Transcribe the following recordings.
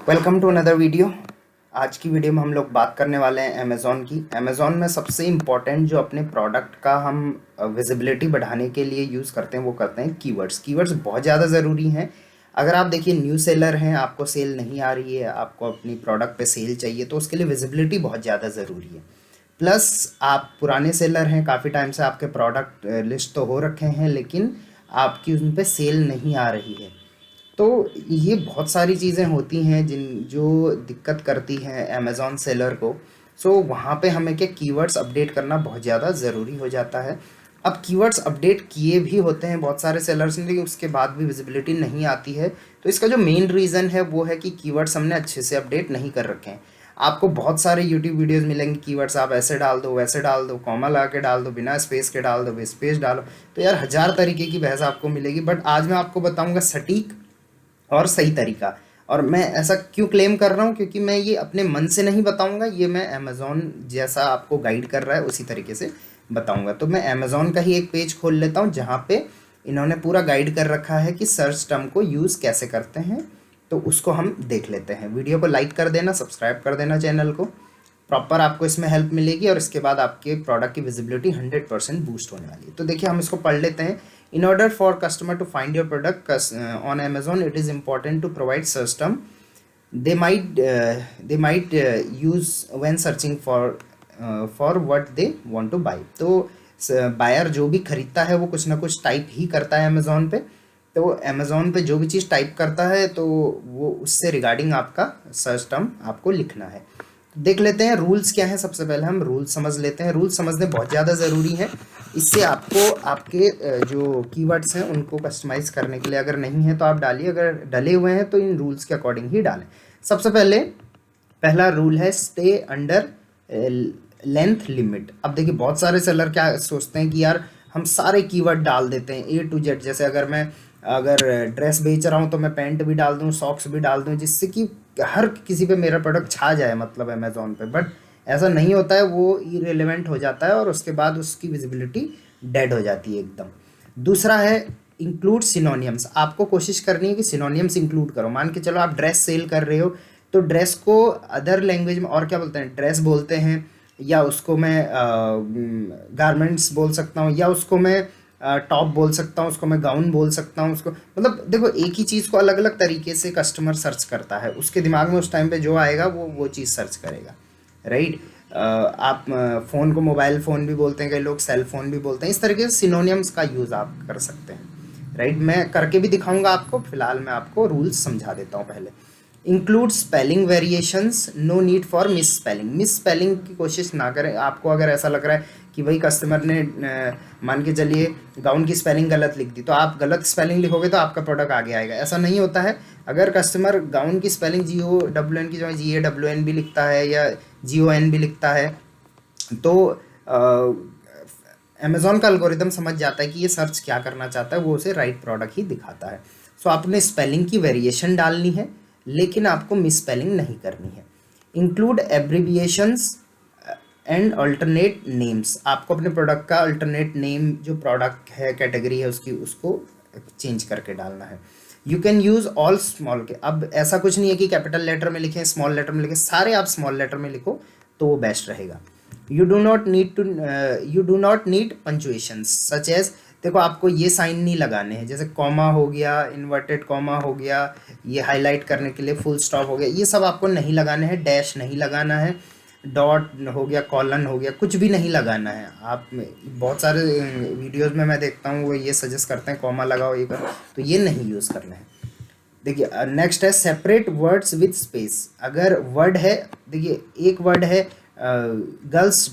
Welcome to another video. आज की video में हम लोग बात करने वाले हैं अमेज़ॉन की। अमेज़ॉन में सबसे इम्पॉर्टेंट जो अपने प्रोडक्ट का हम विजिबिलिटी बढ़ाने के लिए यूज़ करते हैं वो करते हैं कीवर्ड्स। कीवर्ड्स बहुत ज़्यादा ज़रूरी हैं। अगर आप देखिए न्यू सेलर हैं, आपको सेल नहीं आ रही है, आपको अपनी प्रोडक्ट पे सेल चाहिए, तो उसके लिए विजिबिलिटी बहुत ज़्यादा ज़रूरी है। प्लस आप पुराने सेलर हैं, काफ़ी टाइम से आपके प्रोडक्ट लिस्ट तो हो रखे हैं, लेकिन आपकी उन पे सेल नहीं आ रही है। तो ये बहुत सारी चीज़ें होती हैं जिन जो दिक्कत करती हैं अमेज़ॉन सेलर को। सो वहाँ पे हमें क्या कीवर्ड्स अपडेट करना बहुत ज़्यादा ज़रूरी हो जाता है। अब कीवर्ड्स अपडेट किए भी होते हैं बहुत सारे सेलर्स ने, लेकिन उसके बाद भी विजिबिलिटी नहीं आती है। तो इसका जो मेन रीज़न है वो है कि कीवर्ड्स हमने अच्छे से अपडेट नहीं कर रखे हैं। आपको बहुत सारे यूट्यूब वीडियोस मिलेंगे, कीवर्ड्स आप ऐसे डाल दो, वैसे डाल दो, कॉमा लगा के डाल दो, बिना स्पेस के डाल दो, स्पेस डालो। तो यार हज़ार तरीके की बहस आपको मिलेगी, बट आज मैं आपको बताऊंगा सटीक और सही तरीका। और मैं ऐसा क्यों क्लेम कर रहा हूँ, क्योंकि मैं ये अपने मन से नहीं बताऊंगा, ये मैं अमेज़ॉन जैसा आपको गाइड कर रहा है उसी तरीके से बताऊंगा। तो मैं अमेज़ॉन का ही एक पेज खोल लेता हूँ जहाँ पे इन्होंने पूरा गाइड कर रखा है कि सर्च टर्म को यूज़ कैसे करते हैं। तो उसको हम देख लेते हैं। वीडियो को लाइक कर देना, सब्सक्राइब कर देना चैनल को। प्रॉपर आपको इसमें हेल्प मिलेगी और इसके बाद आपके प्रोडक्ट की विजिबिलिटी 100% बूस्ट होने वाली है। तो देखिए हम इसको पढ़ लेते हैं। In order for customer to find your product on Amazon, it is important to provide search term they might use when searching for what they want to buy। तो बायर जो भी खरीदता है वो कुछ ना कुछ टाइप ही करता है अमेज़ॉन पे। तो अमेज़ॉन पे जो भी चीज़ टाइप करता है तो वो उससे रिगार्डिंग आपका सर्च टर्म आपको लिखना है। देख लेते हैं रूल्स क्या हैं। सबसे पहले हम रूल्स समझ लेते हैं। रूल्स समझने बहुत ज़्यादा ज़रूरी है। इससे आपको आपके जो कीवर्ड्स हैं उनको कस्टमाइज़ करने के लिए, अगर नहीं है तो आप डालिए, अगर डले हुए हैं तो इन रूल्स के अकॉर्डिंग ही डालें। सबसे पहले पहला रूल है स्टे अंडर लेंथ लिमिट। अब देखिए बहुत सारे सेलर क्या सोचते हैं कि यार हम सारे कीवर्ड डाल देते हैं A to Z। जैसे अगर ड्रेस बेच रहा हूँ तो मैं पैंट भी डाल दूँ, सॉक्स भी डाल दूँ, जिससे कि हर किसी पे मेरा प्रोडक्ट छा जाए, मतलब अमेज़ॉन पे। बट ऐसा नहीं होता है, वो इरेलीवेंट हो जाता है और उसके बाद उसकी विजिबिलिटी डेड हो जाती है एकदम। दूसरा है इंक्लूड सिनोनियम्स। आपको कोशिश करनी है कि सिनोनियम्स इंक्लूड करो। मान के चलो आप ड्रेस सेल कर रहे हो, तो ड्रेस को अदर लैंग्वेज में और क्या बोलते हैं, ड्रेस बोलते हैं, या उसको मैं गारमेंट्स बोल सकता हूँ, या उसको मैं टॉप बोल सकता हूँ, उसको मैं गाउन बोल सकता हूँ। उसको मतलब देखो एक ही चीज़ को अलग अलग तरीके से कस्टमर सर्च करता है। उसके दिमाग में उस टाइम पे जो आएगा वो चीज़ सर्च करेगा, राइट। आप फ़ोन को मोबाइल फ़ोन भी बोलते हैं, कई लोग सेल फ़ोन भी बोलते हैं। इस तरीके से सिनोनियम्स का यूज़ आप कर सकते हैं, राइट। मैं करके भी दिखाऊंगा आपको, फिलहाल मैं आपको रूल्स समझा देता हूँ पहले। Include spelling variations, no need for misspelling. Misspelling की कोशिश ना करें। आपको अगर ऐसा लग रहा है कि भाई कस्टमर ने मान के चलिए गाउन की स्पेलिंग गलत लिख दी, तो आप गलत स्पेलिंग लिखोगे तो आपका प्रोडक्ट आगे आएगा, ऐसा नहीं होता है। अगर कस्टमर गाउन की स्पेलिंग GOWN की जगह GAWN भी लिखता है या GON भी लिखता है, तो अमेज़ॉन का एल्गोरिदम समझ जाता है कि ये सर्च क्या करना चाहता है, वो उसे राइट प्रोडक्ट ही दिखाता है। सो आपने स्पेलिंग की वेरिएशन डालनी है, लेकिन आपको मिस स्पेलिंग नहीं करनी है। Include abbreviations and alternate names. आपको अपने प्रोडक्ट का अल्टरनेट नेम, जो प्रोडक्ट है, कैटेगरी है उसकी, उसको चेंज करके डालना है। You can use all small के। अब ऐसा कुछ नहीं है कि कैपिटल लेटर में लिखें, स्मॉल लेटर में लिखें, सारे आप स्मॉल लेटर में लिखो तो वो बेस्ट रहेगा। You do not need punctuations such as. देखो आपको ये साइन नहीं लगाने हैं, जैसे कॉमा हो गया, इन्वर्टेड कॉमा हो गया, ये हाईलाइट करने के लिए फुल स्टॉप हो गया, ये सब आपको नहीं लगाने हैं। डैश नहीं लगाना है, डॉट हो गया, कॉलन हो गया, कुछ भी नहीं लगाना है। आप बहुत सारे वीडियोस में मैं देखता हूँ वो ये सजेस्ट करते हैं कॉमा लगाओ, ये करो, तो ये नहीं यूज़ करना है। देखिए नेक्स्ट है सेपरेट वर्ड्स विथ स्पेस। अगर वर्ड है, देखिए एक वर्ड है गर्ल्स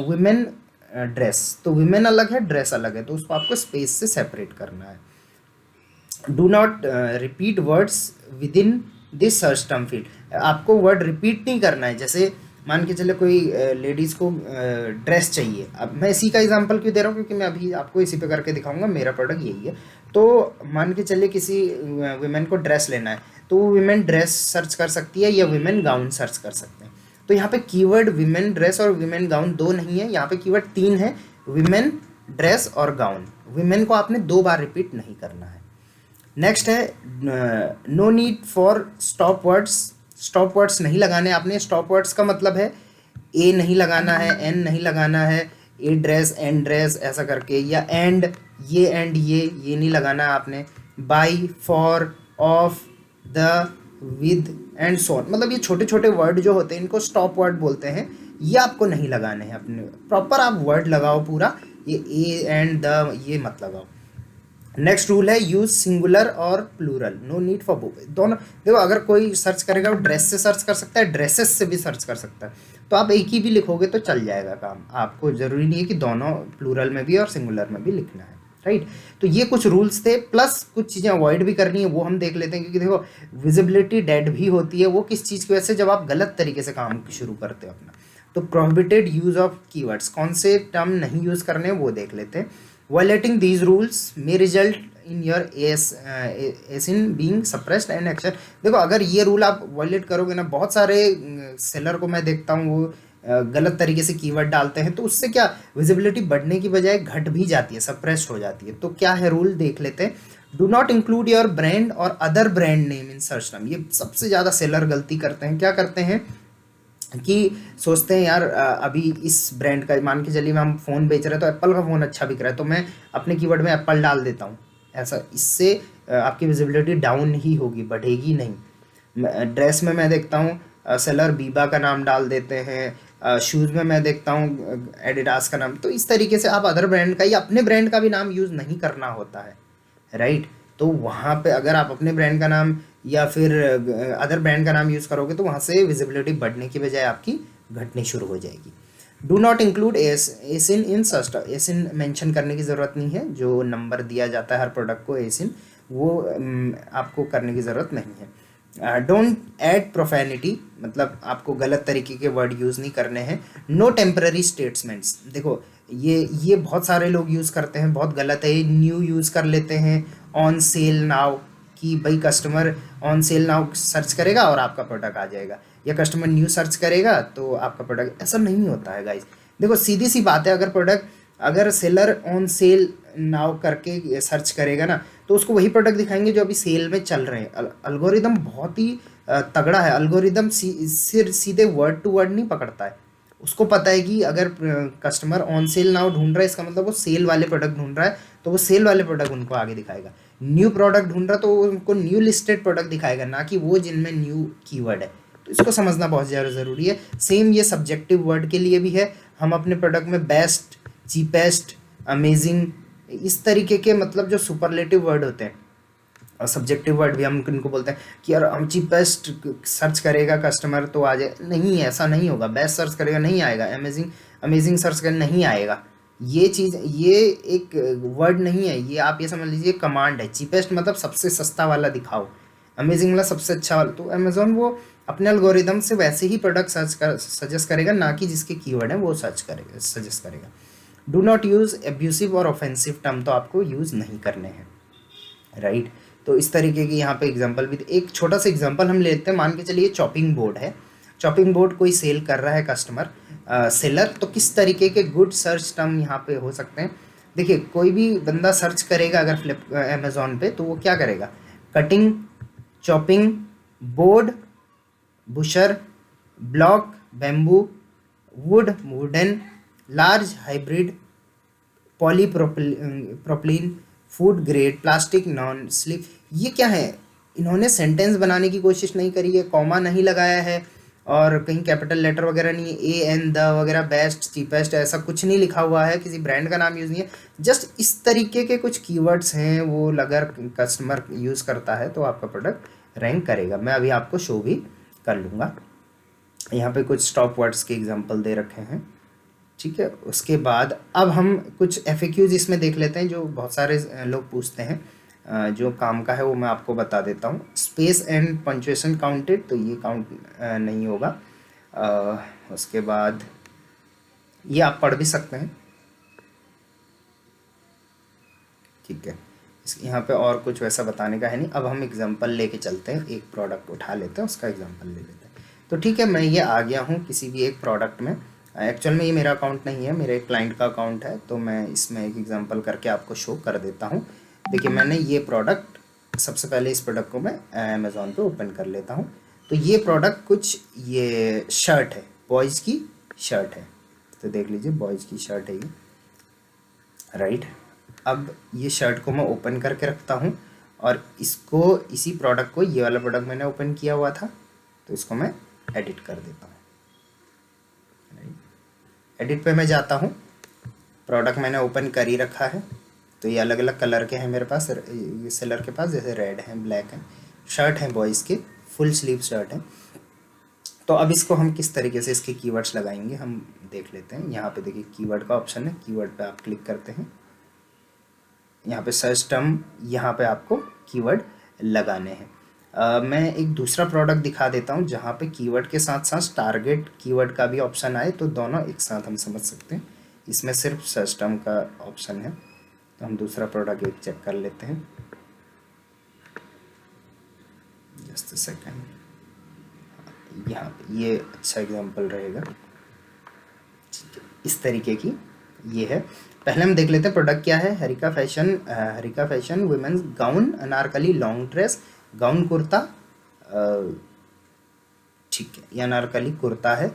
वुमेन ड्रेस, तो वुमेन अलग है, ड्रेस अलग है, तो उसको आपको स्पेस से सेपरेट करना है। Do not repeat words with in this search term field. आपको वर्ड रिपीट नहीं करना है। जैसे मान के चले कोई लेडीज़ को ड्रेस चाहिए। अब मैं इसी का एग्जांपल क्यों दे रहा हूँ, क्योंकि मैं अभी आपको इसी पे करके दिखाऊंगा, मेरा प्रोडक्ट यही है। तो मान के चलिए किसी वुमेन को ड्रेस लेना है, तो वो वुमेन ड्रेस सर्च कर सकती है या वुमेन गाउन सर्च कर सकते हैं। तो यहाँ पे कीवर्ड विमेन ड्रेस और विमेन गाउन दो नहीं है, यहाँ पे कीवर्ड तीन है, विमेन ड्रेस और गाउन। विमेन को आपने 2 बार रिपीट नहीं करना है। नेक्स्ट है no need for stop words. Stop words नहीं लगाने आपने। स्टॉप वर्ड्स का मतलब है ए नहीं लगाना है, एन नहीं लगाना है, ए ड्रेस एन ड्रेस ऐसा करके, या एंड ये नहीं लगाना है आपने। By, for, of, the, with and so on, मतलब ये छोटे छोटे वर्ड जो होते हैं इनको स्टॉप वर्ड बोलते हैं। ये आपको नहीं लगाने हैं अपने। प्रॉपर आप वर्ड लगाओ पूरा, ये ए एंड द ये मत लगाओ। नेक्स्ट रूल है यूज सिंगुलर और plural, no need for both. दोनों देखो, अगर कोई सर्च करेगा वो ड्रेस से सर्च कर सकता है, ड्रेसेस से भी सर्च कर सकता है, तो आप एक ही भी लिखोगे तो चल जाएगा काम। आपको जरूरी नहीं है कि दोनों प्लूरल में भी और सिंगुलर में भी लिखना है, राइट। तो ये कुछ रूल्स थे, प्लस कुछ चीज़ें अवॉइड भी करनी है वो हम देख लेते हैं, क्योंकि देखो विजिबिलिटी डेड भी होती है। वो किस चीज़ की वजह से, जब आप गलत तरीके से काम शुरू करते हो अपना। तो प्रोहिबिटेड यूज ऑफ कीवर्ड्स, कौन से टर्म नहीं यूज करने वो देख लेते हैं। Violating these rules may result in your S in being suppressed and action. देखो अगर ये रूल आप वायलेट करोगे ना, बहुत सारे सेलर को मैं देखता हूँ वो गलत तरीके से कीवर्ड डालते हैं, तो उससे क्या विजिबिलिटी बढ़ने की बजाय घट भी जाती है, सप्रेस्ड हो जाती है। तो क्या है रूल देख लेते हैं। Do not include your brand और other brand name in search term. ये सबसे ज़्यादा सेलर गलती करते हैं। क्या करते हैं कि सोचते हैं यार अभी इस ब्रांड का, मान के चलिए हम फ़ोन बेच रहे हैं तो एप्पल का फ़ोन अच्छा बिक रहा है तो मैं अपने कीवर्ड में एप्पल डाल देता हूँ। ऐसा, इससे आपकी विजिबिलिटी डाउन ही होगी, बढ़ेगी नहीं। ड्रेस में मैं देखता हूँ सेलर बीबा का नाम डाल देते हैं, शूज़ में मैं देखता हूँ एडिडास का नाम। तो इस तरीके से आप अदर ब्रांड का या अपने ब्रांड का भी नाम यूज़ नहीं करना होता है, राइट। तो वहाँ पे अगर आप अपने ब्रांड का नाम या फिर अदर ब्रांड का नाम यूज़ करोगे तो वहाँ से विजिबिलिटी बढ़ने की बजाय आपकी घटनी शुरू हो जाएगी। Do not include ASIN in search. ASIN mention करने की ज़रूरत नहीं है, जो नंबर दिया जाता है हर प्रोडक्ट को एसिन, वो आपको करने की ज़रूरत नहीं है। डोंट ऐड प्रोफेनिटी, मतलब आपको गलत तरीके के वर्ड यूज़ नहीं करने हैं। नो टेम्पररी स्टेटमेंट्स, देखो ये बहुत सारे लोग यूज़ करते हैं, बहुत गलत है। न्यू यूज़ कर लेते हैं, ऑन सेल नाउ, कि भाई customer on sale now search करेगा और आपका प्रोडक्ट आ जाएगा, या कस्टमर न्यू सर्च करेगा तो आपका प्रोडक्ट। ऐसा नहीं होता है गाइस। देखो सीधी सी बात है, अगर सेलर ऑन सेल नाउ करके सर्च करेगा ना तो उसको वही प्रोडक्ट दिखाएंगे जो अभी सेल में चल रहे हैं। अल्गोरिदम बहुत ही तगड़ा है। अल्गोरिदम सीधे वर्ड टू वर्ड नहीं पकड़ता है। उसको पता है कि अगर कस्टमर ऑन सेल नाउ ढूंढ रहा है, इसका मतलब वो सेल वाले प्रोडक्ट ढूंढ रहा है, तो वो सेल वाले प्रोडक्ट उनको आगे दिखाएगा। न्यू प्रोडक्ट ढूंढ रहा तो वो उनको न्यू लिस्टेड प्रोडक्ट दिखाएगा, ना कि वो जिनमें न्यू कीवर्ड है। तो इसको समझना बहुत ज़्यादा ज़रूरी है। सेम ये सब्जेक्टिव वर्ड के लिए भी है। हम अपने प्रोडक्ट में बेस्ट, चीपेस्ट, अमेजिंग, इस तरीके के मतलब जो सुपरलेटिव वर्ड होते हैं, और सब्जेक्टिव वर्ड भी हम इनको बोलते हैं कि यार हम चीपेस्ट सर्च करेगा कस्टमर तो आ जाए, नहीं ऐसा नहीं होगा। बेस्ट सर्च करेगा नहीं आएगा, अमेजिंग सर्च करेगा नहीं आएगा। ये चीज़, ये एक वर्ड नहीं है, ये आप ये समझ लीजिए कमांड है। चीपेस्ट मतलब सबसे सस्ता वाला दिखाओ, अमेजिंग मतलब सबसे अच्छा वाला। तो अमेजोन वो अपने एल्गोरिदम से वैसे ही प्रोडक्ट सजेस्ट करेगा, ना कि जिसके कीवर्ड है वो सजेस्ट करेगा। डू नॉट यूज़ एब्यूसिव और ऑफेंसिव टर्म, तो आपको यूज़ नहीं करने हैं, राइट। तो इस तरीके की यहाँ पे एग्जांपल भी, एक छोटा सा एग्जांपल हम लेते हैं। मान के चलिए चॉपिंग बोर्ड है, चॉपिंग बोर्ड कोई सेल कर रहा है कस्टमर, सेलर, तो किस तरीके के गुड सर्च टर्म यहाँ पे हो सकते हैं। देखिए कोई भी बंदा सर्च करेगा अगर अमेज़ॉन पे, तो वो क्या करेगा, cutting, chopping, board, Bushehr, block, bamboo, would, wooden, large, hybrid, polypropylene, food grade, plastic, non slip. ये क्या है, इन्होंने सेंटेंस बनाने की कोशिश नहीं करी है, कॉमा नहीं लगाया है, और कहीं कैपिटल लेटर वगैरह नहीं है, ए एन द वगैरह, बेस्ट, चीपेस्ट, ऐसा कुछ नहीं लिखा हुआ है, किसी ब्रांड का नाम यूज़ नहीं है। जस्ट इस तरीके के कुछ कीवर्ड्स हैं, वो अगर कस्टमर यूज़ करता है तो आपका प्रोडक्ट रैंक करेगा। मैं अभी आपको शो भी कर लूँगा। यहाँ पे कुछ स्टॉप वर्ड्स के एग्जांपल दे रखे हैं, ठीक है। उसके बाद अब हम कुछ FAQs इसमें देख लेते हैं जो बहुत सारे लोग पूछते हैं। जो काम का है वो मैं आपको बता देता हूँ। स्पेस एंड पंक्चुएशन काउंटेड, तो ये काउंट नहीं होगा। उसके बाद ये आप पढ़ भी सकते हैं, ठीक है। यहाँ पे और कुछ वैसा बताने का है नहीं। अब हम एग्जांपल लेके चलते हैं, एक प्रोडक्ट उठा लेते हैं, उसका एग्जांपल ले लेते हैं। तो ठीक है, मैं ये आ गया हूँ किसी भी एक प्रोडक्ट में। एक्चुअल में ये मेरा अकाउंट नहीं है, मेरे क्लाइंट का अकाउंट है, तो मैं इसमें एक एग्जांपल करके आपको शो कर देता हूँ। देखिए मैंने ये प्रोडक्ट सबसे पहले इस प्रोडक्ट को मैं अमेज़ॉन पे ओपन कर लेता हूँ। तो ये प्रोडक्ट कुछ ये शर्ट है, बॉयज़ की शर्ट है, तो देख लीजिए बॉयज़ की शर्ट है ये, राइट। अब ये शर्ट को मैं ओपन करके रखता हूँ और इसको, इसी प्रोडक्ट को, ये वाला प्रोडक्ट मैंने ओपन किया हुआ था, तो इसको मैं एडिट कर देता हूँ। एडिट पे मैं जाता हूँ, प्रोडक्ट मैंने ओपन कर ही रखा है, तो ये अलग अलग कलर के हैं मेरे पास, ये सेलर के पास, जैसे रेड है, ब्लैक है, शर्ट है बॉयज़ के, फुल स्लीव शर्ट है। तो अब इसको हम किस तरीके से इसके कीवर्ड्स लगाएंगे हम देख लेते हैं। यहाँ पे देखिए कीवर्ड का ऑप्शन है, कीवर्ड पे आप क्लिक करते हैं, यहाँ पे सर्च टर्म, यहाँ पे आपको कीवर्ड लगाने हैं। मैं एक दूसरा प्रोडक्ट दिखा देता हूँ जहाँ पे कीवर्ड के साथ साथ टारगेट कीवर्ड का भी ऑप्शन आए, तो दोनों एक साथ हम समझ सकते हैं। इसमें सिर्फ सर्च टर्म का ऑप्शन है, तो हम दूसरा प्रोडक्ट एक चेक कर लेते हैं, जस्ट अ सेकेंड। यहाँ पे ये अच्छा एग्जांपल रहेगा, इस तरीके की ये है। पहले हम देख लेते हैं प्रोडक्ट क्या है। Harika fashion women's gown anarkali long dress, gown kurta, ठीक है, ये अनारकली कुर्ता है,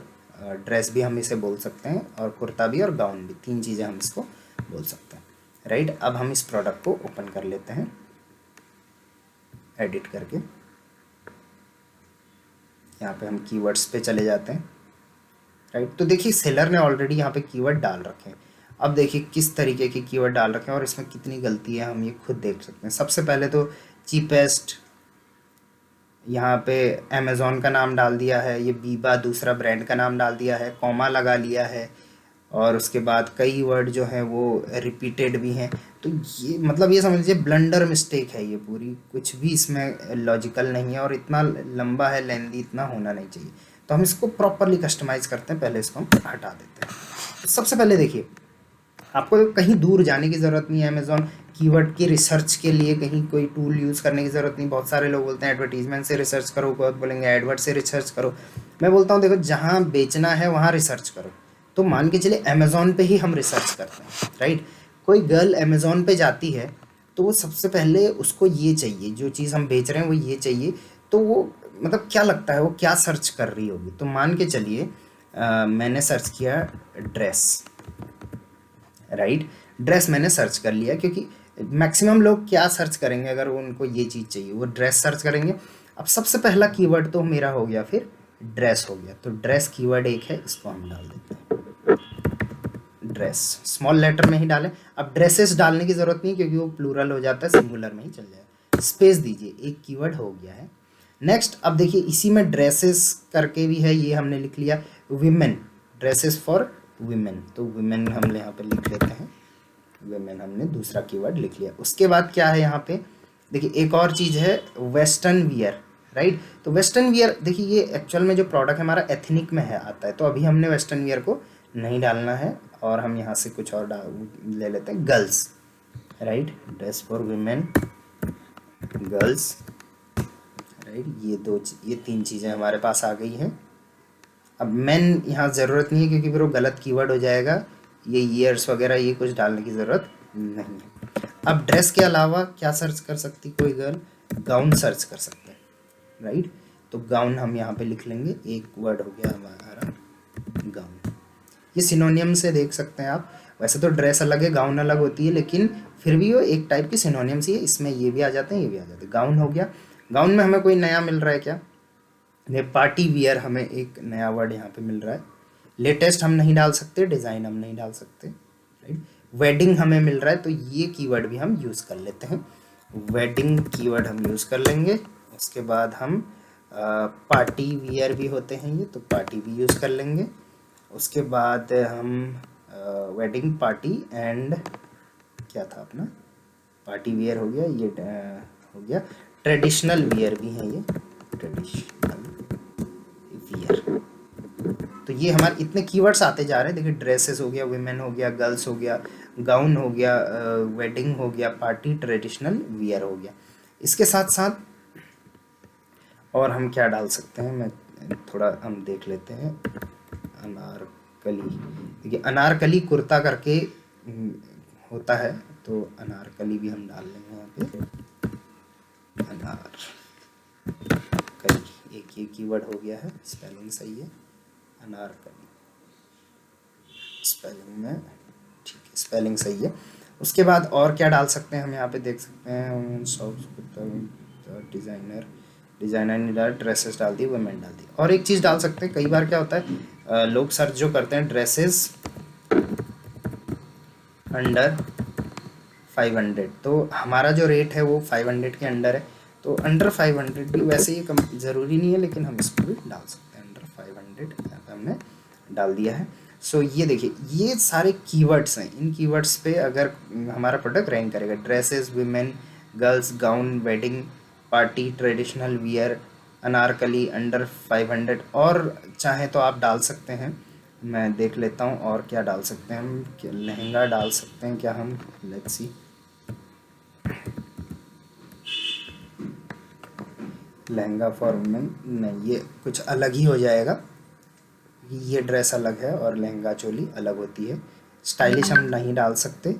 ड्रेस भी हम इसे बोल सकते हैं, और कुर्ता भी और गाउन भी, तीन चीज़ें हम इसको बोल सकते हैं, राइट। अब हम इस प्रोडक्ट को ओपन कर लेते हैं एडिट करके, यहाँ पे हम कीवर्ड्स पे चले जाते हैं, राइट। तो देखिए सेलर ने ऑलरेडी यहाँ पे कीवर्ड डाल रखे हैं। अब देखिए किस तरीके के कीवर्ड डाल रखे हैं और इसमें कितनी गलती है, हम ये खुद देख सकते हैं। सबसे पहले तो चीपेस्ट, यहाँ पे अमेज़ॉन का नाम डाल दिया है, ये बीबा दूसरा ब्रांड का नाम डाल दिया है, कॉमा लगा लिया है, और उसके बाद कई वर्ड जो हैं वो रिपीटेड भी हैं। तो ये मतलब ये समझ लीजिए ब्लंडर मिस्टेक है ये पूरी, कुछ भी इसमें लॉजिकल नहीं है, और इतना लंबा है, लेंदी इतना होना नहीं चाहिए। तो हम इसको प्रॉपरली कस्टमाइज़ करते हैं, पहले इसको हम हटा देते हैं। सबसे पहले देखिए, आपको कहीं दूर जाने की ज़रूरत नहीं है। अमेज़ॉन कीवर्ड की रिसर्च के लिए कहीं कोई टूल यूज़ करने की ज़रूरत नहीं। बहुत सारे लोग बोलते हैं एडवर्टीजमेंट से रिसर्च करो, बहुत बोलेंगे एडवर्ड से रिसर्च करो। मैं बोलता हूँ देखो, जहाँ बेचना है वहाँ रिसर्च करो। तो मान के चलिए अमेज़ॉन पे ही हम रिसर्च करते हैं, राइट। कोई गर्ल अमेज़ॉन पे जाती है तो वो सबसे पहले उसको ये चाहिए, जो चीज़ हम बेच रहे हैं वो ये चाहिए, तो वो मतलब क्या लगता है वो क्या सर्च कर रही होगी। तो मान के चलिए मैंने सर्च किया ड्रेस, राइट। ड्रेस मैंने सर्च कर लिया, क्योंकि मैक्सिमम लोग क्या सर्च करेंगे अगर उनको ये चीज़ चाहिए, वो ड्रेस सर्च करेंगे। अब सबसे पहला कीवर्ड तो मेरा हो गया, फिर ड्रेस हो गया, तो ड्रेस कीवर्ड एक है, इसको हम डाल देते हैं ड्रेस, स्मॉल लेटर में ही डालें। अब ड्रेसेस डालने की ज़रूरत नहीं, क्योंकि वो प्लूरल हो जाता है, सिंगुलर में ही चल जाए। स्पेस दीजिए, एक कीवर्ड हो गया है। नेक्स्ट, अब देखिए इसी में ड्रेसेस करके भी है, ये हमने लिख लिया विमेन, ड्रेसेस फॉर विमेन, तो विमेन हम यहाँ पे लिख लेते हैं, विमेन हमने दूसरा कीवर्ड लिख लिया। उसके बाद क्या है यहाँ पे, देखिए एक और चीज़ है वेस्टर्न वियर, राइट। तो वेस्टर्न वियर देखिए, ये एक्चुअल में जो प्रोडक्ट है हमारा एथनिक में है आता है, तो अभी हमने वेस्टर्न वियर को नहीं डालना है, और हम यहाँ से कुछ और ले लेते हैं, girls, right, dress for women, girls, right. ये तीन चीज़ें हमारे पास आ गई हैं। अब मेन यहाँ ज़रूरत नहीं है, क्योंकि फिर वो गलत कीवर्ड हो जाएगा, ये ईयर्स वगैरह ये कुछ डालने की ज़रूरत नहीं है। अब ड्रेस के अलावा क्या सर्च कर सकती कोई गर्ल, गाउन सर्च कर सकते हैं, राइट। तो गाउन हम यहाँ पे लिख लेंगे, एक वर्ड हो गया हमारा गाउन। ये सिनोनियम से देख सकते हैं आप, वैसे तो ड्रेस अलग है गाउन अलग होती है, लेकिन फिर भी वो एक टाइप की सिनोनियम्स ही है, इसमें ये भी आ जाते हैं ये भी आ जाते हैं। गाउन हो गया, गाउन में हमें कोई नया मिल रहा है क्या, पार्टी वियर हमें एक नया वर्ड यहाँ पे मिल रहा है। लेटेस्ट हम नहीं डाल सकते, डिज़ाइन हम नहीं डाल सकते, राइट। वेडिंग हमें मिल रहा है, तो ये कीवर्ड भी हम यूज़ कर लेते हैं, वेडिंग कीवर्ड हम यूज़ कर लेंगे। उसके बाद हम पार्टी वियर भी होते हैं ये, तो पार्टी भी यूज़ कर लेंगे। उसके बाद हम वेडिंग पार्टी एंड क्या था अपना, पार्टी वियर हो गया, ये हो गया। ट्रेडिशनल वियर भी है ये, ट्रेडिशनल वियर। तो ये हमारे इतने कीवर्ड्स आते जा रहे हैं। देखिए ड्रेसेस हो गया, वुमेन हो गया, गर्ल्स हो गया, गाउन हो गया, वेडिंग हो गया, पार्टी, ट्रेडिशनल वियर हो गया। इसके साथ साथ और हम क्या डाल सकते हैं, मैं थोड़ा हम देख लेते हैं, अनारकली। देखिए अनारकली कुर्ता करके होता है, तो अनारकली भी हम डाल लेंगे यहाँ पे, अनारकली, एक ये कीवर्ड हो गया है, स्पेलिंग सही है, अनारकली स्पेलिंग में ठीक है, स्पेलिंग सही है। उसके बाद और क्या डाल सकते हैं हम यहाँ पे देख सकते हैं, डिज़ाइनर, डिज़ाइनर ने डाल, ड्रेसेस डाल दी, वुमेन डाल दी। और एक चीज़ डाल सकते हैं, कई बार क्या होता है लोग सर्च जो करते हैं ड्रेसेस अंडर 500, तो हमारा जो रेट है वो 500 के अंडर है, तो अंडर 500 भी वैसे ये कम ज़रूरी नहीं है, लेकिन हम इसको भी डाल सकते हैं, अंडर 500 यहाँ पे हमने डाल दिया है। सो ये देखिए, ये सारे कीवर्ड्स हैं, इन कीवर्ड्स पे अगर हमारा प्रोडक्ट रैंक करेगा, dresses, women, girls, gown, wedding, party, traditional wear, Anarkali, under 500, और चाहे तो आप डाल सकते हैं, मैं देख लेता हूँ और क्या डाल सकते हैं हम, लहंगा डाल सकते हैं क्या हम, let's see, lehenga for women, नहीं ये कुछ अलग ही हो जाएगा, ये ड्रेस अलग है और लहंगा चोली अलग होती है, स्टाइलिश हम नहीं डाल सकते।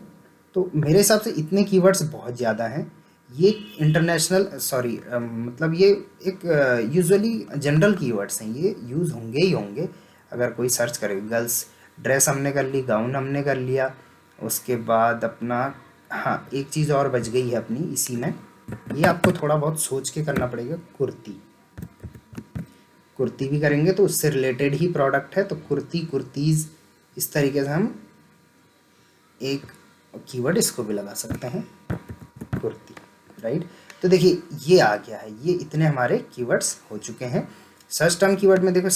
तो मेरे हिसाब से इतने कीवर्ड्स बहुत ज़्यादा हैं, ये इंटरनेशनल सॉरी मतलब ये एक यूजुअली जनरल कीवर्ड्स हैं, ये यूज़ होंगे ही होंगे अगर कोई सर्च करे। गर्ल्स ड्रेस हमने कर ली, गाउन हमने कर लिया, उसके बाद अपना, हाँ एक चीज़ और बच गई है अपनी इसी में, ये आपको थोड़ा बहुत सोच के करना पड़ेगा, कुर्ती, कुर्ती भी करेंगे तो उससे रिलेटेड ही प्रोडक्ट है, तो कुर्ती, कुर्तीज़, इस तरीके से हम एक कीवर्ड इसको भी लगा सकते हैं, कुर्ती, राइट। तो देखिए ये आ गया है, ये इतने हमारे कीवर्ड्स हो चुके हैं। सर्च टर्म कीवर्ड में देखो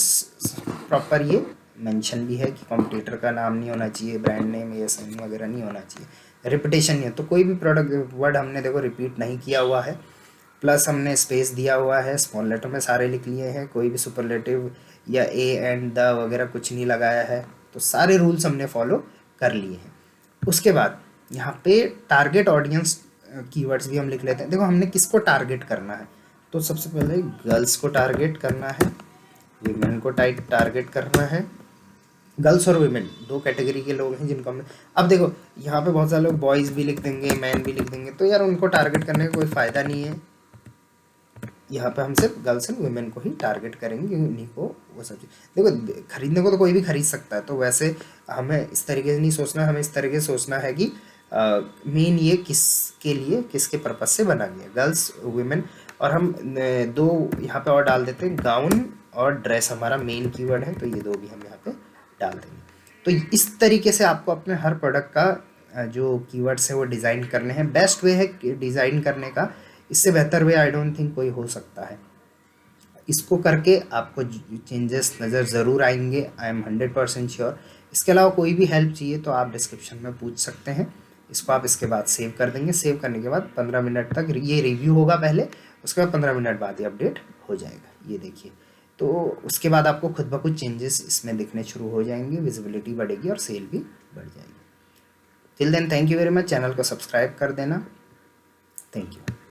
प्रॉपर ये मेंशन भी है कि कॉम्पिटिटर का नाम नहीं होना चाहिए, ब्रांड नेम या साइन वगैरह नहीं होना चाहिए, रिपीटेशन नहीं है, तो कोई भी प्रोडक्ट वर्ड हमने देखो रिपीट नहीं किया हुआ है, प्लस हमने स्पेस दिया हुआ है, स्मॉल लेटर में सारे लिख लिए हैं, कोई भी सुपरलेटिव या ए एंड द वगैरह कुछ नहीं लगाया है, तो सारे रूल्स हमने फॉलो कर लिए हैं। उसके बाद यहाँ पे टारगेट ऑडियंस कीवर्ड्स भी हम लिख लेते हैं। देखो हमने किसको टारगेट करना है, तो सबसे पहले गर्ल्स को टारगेट करना है, विमेन को टारगेट करना है, गर्ल्स और विमेन दो कैटेगरी के लोग हैं जिनको हमने, अब देखो यहाँ पे बहुत सारे लोग बॉयज़ भी लिख देंगे, मैन भी लिख देंगे, तो यार उनको टारगेट करने का कोई फ़ायदा नहीं है, यहाँ पे हम सिर्फ गर्ल्स एंड वुमेन को ही टारगेट करेंगे, उन्हीं को वो सब चीज़, देखो खरीदने को तो कोई भी खरीद सकता है, तो वैसे हमें इस तरीके से नहीं सोचना, हमें इस तरीके से सोचना है कि मेन ये किसके लिए, किसके पर्पज से बना गया, गर्ल्स, वुमेन, और हम दो यहाँ पे और डाल देते हैं, गाउन और ड्रेस हमारा मेन कीवर्ड है, तो ये दो भी हम यहाँ पे डाल देंगे। तो इस तरीके से आपको अपने हर प्रोडक्ट का जो कीवर्ड्स है वो डिज़ाइन करने हैं, बेस्ट वे है डिज़ाइन करने का, इससे बेहतर वे आई डोंट थिंक कोई हो सकता है। इसको करके आपको चेंजेस नज़र ज़रूर आएंगे, आई एम 100% श्योर। इसके अलावा कोई भी हेल्प चाहिए तो आप डिस्क्रिप्शन में पूछ सकते हैं, इसको आप इसके बाद सेव कर देंगे, सेव करने के बाद 15 मिनट तक ये रिव्यू होगा पहले, उसके बाद 15 मिनट बाद ये अपडेट हो जाएगा, ये देखिए। तो उसके बाद आपको खुद ब खुद चेंजेस इसमें दिखने शुरू हो जाएंगे, विजिबिलिटी बढ़ेगी और सेल भी बढ़ जाएगी। Till then thank you very much, channel को सब्सक्राइब कर देना, थैंक यू।